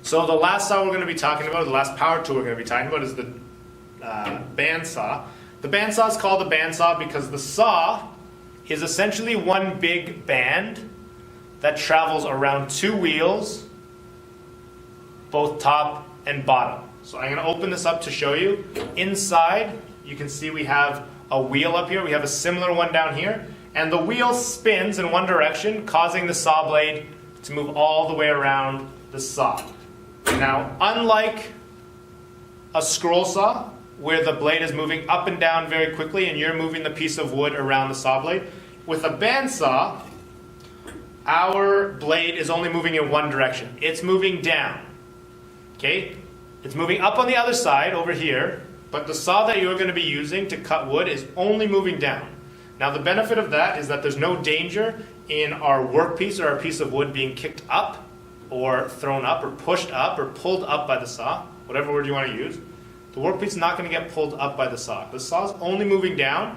So the last saw we're going to be talking about, the last power tool we're going to be talking about is the bandsaw. The bandsaw is called the bandsaw because the saw is essentially one big band that travels around two wheels, both top and bottom. So I'm going to open this up to show you. Inside, you can see we have a wheel up here. We have a similar one down here. And the wheel spins in one direction, causing the saw blade to move all the way around the saw. Now, unlike a scroll saw, where the blade is moving up and down very quickly and you're moving the piece of wood around the saw blade, with a bandsaw, our blade is only moving in one direction. It's moving down. Okay? It's moving up on the other side over here, but the saw that you're going to be using to cut wood is only moving down. Now the benefit of that is that there's no danger in our workpiece or our piece of wood being kicked up or thrown up or pushed up or pulled up by the saw, whatever word you want to use. The workpiece is not going to get pulled up by the saw. The saw is only moving down,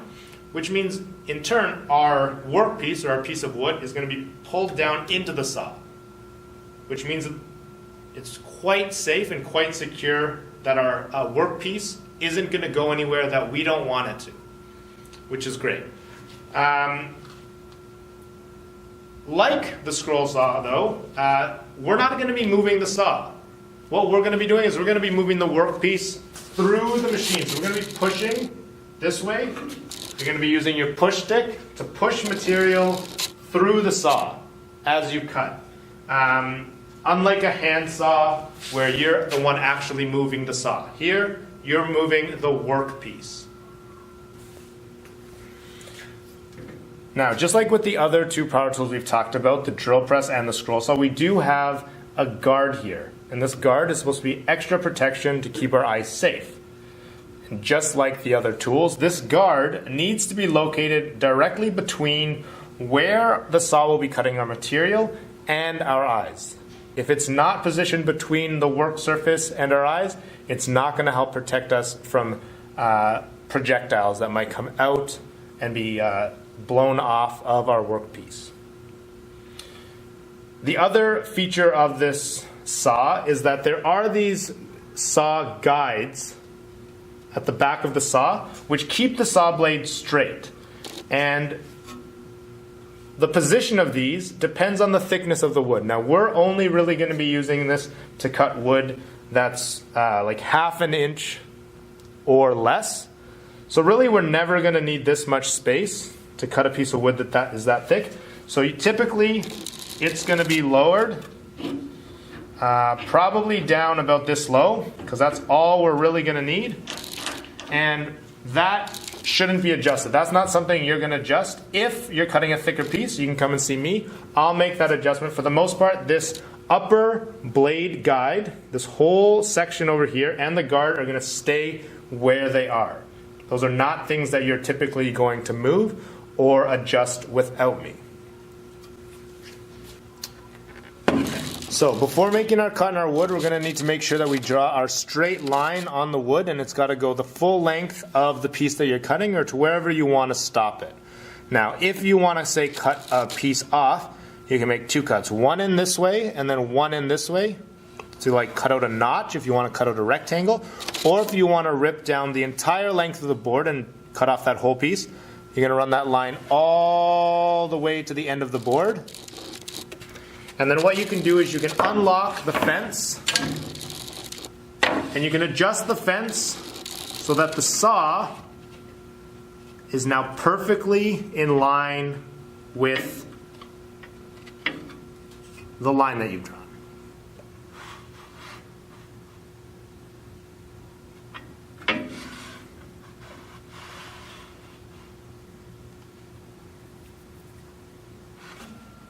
which means in turn our workpiece or our piece of wood is going to be pulled down into the saw, which means it's quite safe and quite secure that our workpiece isn't going to go anywhere that we don't want it to, which is great. Like the scroll saw, though, we're not going to be moving the saw. What we're going to be doing is we're going to be moving the workpiece through the machine. So we're going to be pushing this way. You're going to be using your push stick to push material through the saw as you cut. Unlike a hand saw where you're the one actually moving the saw. Here, you're moving the workpiece. Now, just like with the other two power tools we've talked about, the drill press and the scroll saw, we do have a guard here. And this guard is supposed to be extra protection to keep our eyes safe. And just like the other tools, this guard needs to be located directly between where the saw will be cutting our material and our eyes. If it's not positioned between the work surface and our eyes, it's not going to help protect us from projectiles that might come out and be blown off of our workpiece. The other feature of this saw is that there are these saw guides at the back of the saw which keep the saw blade straight. And the position of these depends on the thickness of the wood. Now we're only really going to be using this to cut wood that's like 1/2 inch or less. So really we're never going to need this much space to cut a piece of wood that is that thick. So typically it's going to be lowered probably down about this low, because that's all we're really going to need. And that shouldn't be adjusted. That's not something you're going to adjust. If you're cutting a thicker piece, you can come and see me. I'll make that adjustment. For the most part, this upper blade guide, this whole section over here, and the guard are going to stay where they are. Those are not things that you're typically going to move or adjust without me. So before making our cut in our wood, we're going to need to make sure that we draw our straight line on the wood, and it's got to go the full length of the piece that you're cutting or to wherever you want to stop it. Now, if you want to, say, cut a piece off, you can make two cuts. One in this way and then one in this way to like cut out a notch if you want to cut out a rectangle. Or if you want to rip down the entire length of the board and cut off that whole piece, you're going to run that line all the way to the end of the board. And then what you can do is you can unlock the fence and you can adjust the fence so that the saw is now perfectly in line with the line that you've drawn.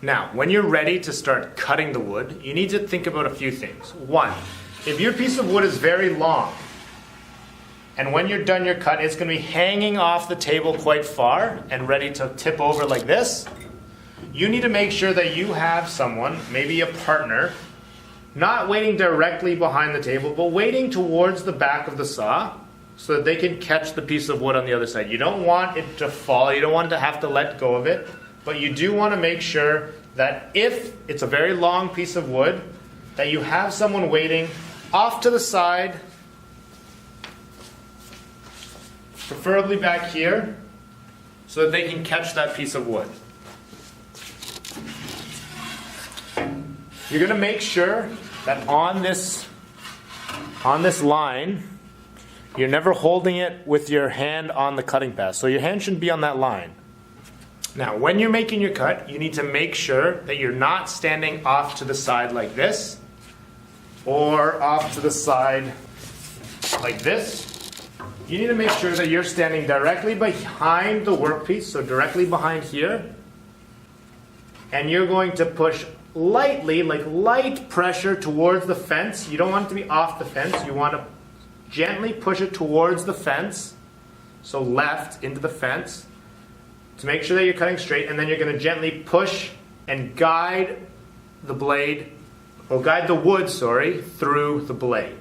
Now, when you're ready to start cutting the wood, you need to think about a few things. One, if your piece of wood is very long, and when you're done your cut, it's going to be hanging off the table quite far and ready to tip over like this, you need to make sure that you have someone, maybe a partner, not waiting directly behind the table, but waiting towards the back of the saw so that they can catch the piece of wood on the other side. You don't want it to fall, you don't want to have to let go of it. But you do want to make sure that if it's a very long piece of wood, that you have someone waiting off to the side, preferably back here, so that they can catch that piece of wood. You're going to make sure that on this line, you're never holding it with your hand on the cutting pad. So your hand shouldn't be on that line. Now, when you're making your cut, you need to make sure that you're not standing off to the side like this, or off to the side like this. You need to make sure that you're standing directly behind the workpiece, so directly behind here. And you're going to push lightly, like light pressure towards the fence. You don't want it to be off the fence. You want to gently push it towards the fence, so left into the fence, to make sure that you're cutting straight, and then you're going to gently push and guide the blade, or guide the wood, sorry, through the blade.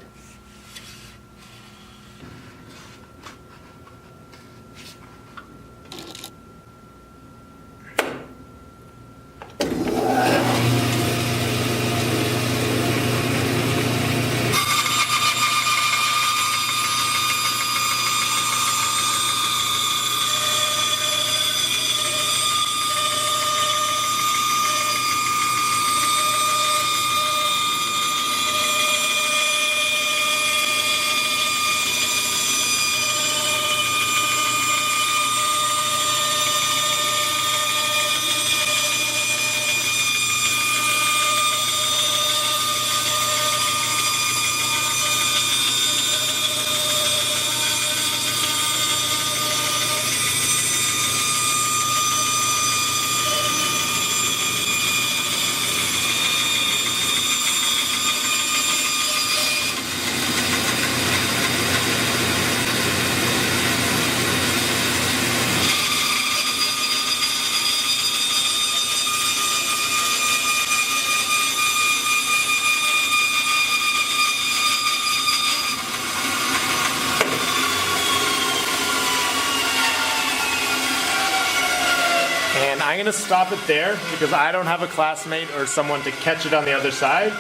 And I'm going to stop it there because I don't have a classmate or someone to catch it on the other side.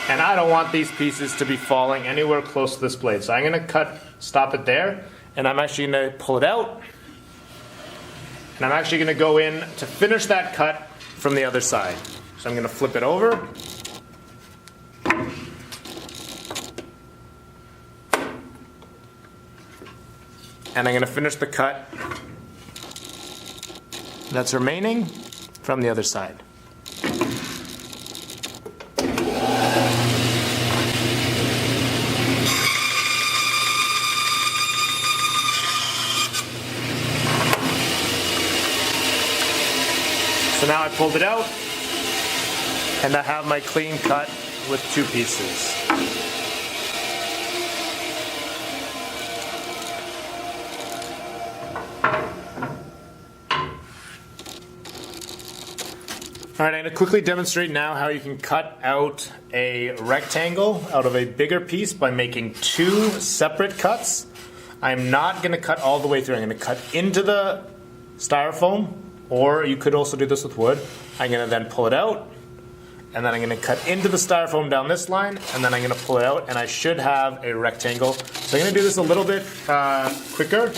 And I don't want these pieces to be falling anywhere close to this blade. So I'm going to stop it there. And I'm actually going to pull it out. And I'm actually going to go in to finish that cut from the other side. So I'm going to flip it over. And I'm going to finish the cut that's remaining from the other side. So now I pulled it out, and I have my clean cut with two pieces. All right, I'm going to quickly demonstrate now how you can cut out a rectangle out of a bigger piece by making two separate cuts. I'm not going to cut all the way through. I'm going to cut into the styrofoam, or you could also do this with wood. I'm going to then pull it out, and then I'm going to cut into the styrofoam down this line, and then I'm going to pull it out, and I should have a rectangle. So I'm going to do this a little bit quicker,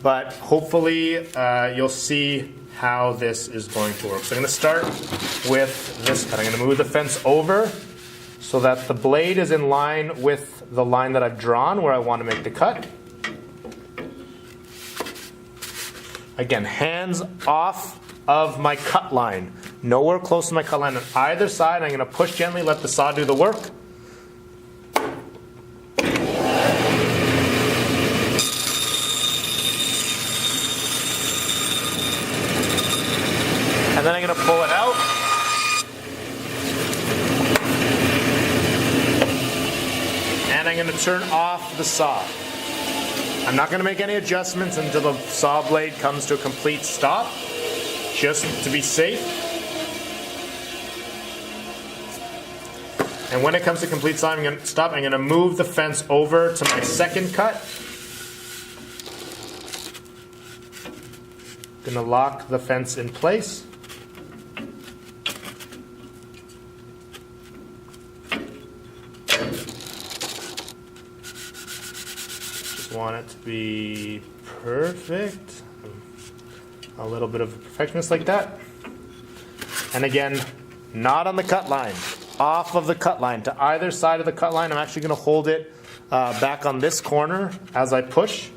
but hopefully you'll see how this is going to work. So I'm going to start with this cut. I'm going to move the fence over so that the blade is in line with the line that I've drawn where I want to make the cut. Again, hands off of my cut line. Nowhere close to my cut line on either side. I'm going to push gently, let the saw do the work. And then I'm going to pull it out. And I'm going to turn off the saw. I'm not going to make any adjustments until the saw blade comes to a complete stop, just to be safe. And when it comes to complete stop, I'm going to move the fence over to my second cut. I'm going to lock the fence in place. just want it to be perfect. A little bit of a perfectionist like that. And again, not on the cut line, off of the cut line, to either side of the cut line. I'm actually going to hold it back on this corner as I push.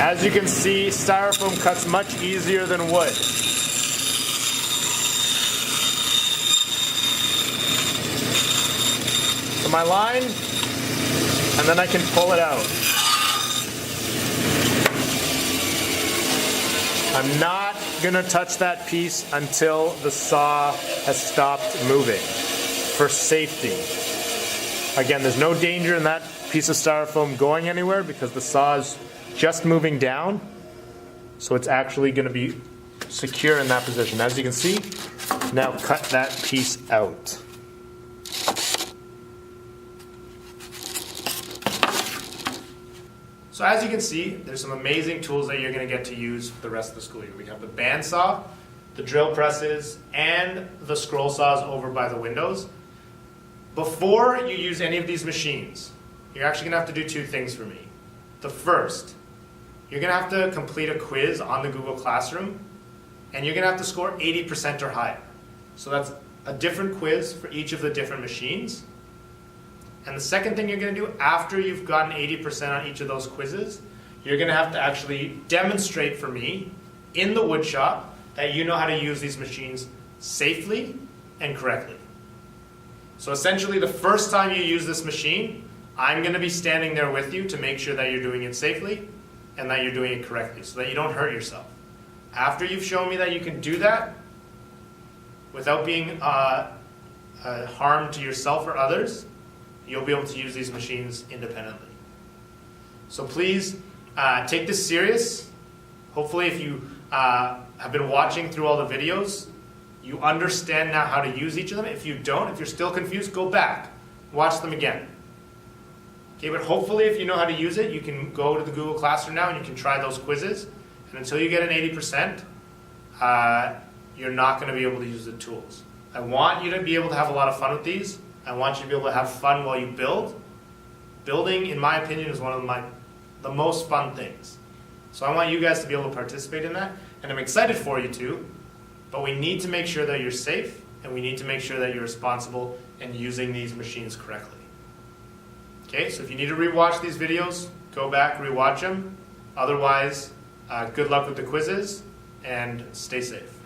As you can see, styrofoam cuts much easier than wood. So my line, and then I can pull it out. I'm not going to touch that piece until the saw has stopped moving for safety. Again, there's no danger in that piece of styrofoam going anywhere because the saw is just moving down, so it's actually going to be secure in that position. As you can see, now cut that piece out. So as you can see, there's some amazing tools that you're going to get to use for the rest of the school year. We have the bandsaw, the drill presses, and the scroll saws over by the windows. Before you use any of these machines, you're actually going to have to do two things for me. The first, you're going to have to complete a quiz on the Google Classroom, and you're going to have to score 80% or higher. So that's a different quiz for each of the different machines. And the second thing you're going to do after you've gotten 80% on each of those quizzes, you're going to have to actually demonstrate for me in the wood shop that you know how to use these machines safely and correctly. So essentially, the first time you use this machine, I'm going to be standing there with you to make sure that you're doing it safely and that you're doing it correctly so that you don't hurt yourself. After you've shown me that you can do that without being harm to yourself or others, you'll be able to use these machines independently. So please take this serious. Hopefully if you have been watching through all the videos, you understand now how to use each of them. If you don't, if you're still confused, go back, watch them again. Okay, but hopefully if you know how to use it, you can go to the Google Classroom now and you can try those quizzes. And until you get an 80%, you're not going to be able to use the tools. I want you to be able to have a lot of fun with these. I want you to be able to have fun while you build. Building, in my opinion, is one of the most fun things. So I want you guys to be able to participate in that. And I'm excited for you to, but we need to make sure that you're safe and we need to make sure that you're responsible in using these machines correctly. Okay, so if you need to rewatch these videos, go back, rewatch them. Otherwise, good luck with the quizzes and stay safe.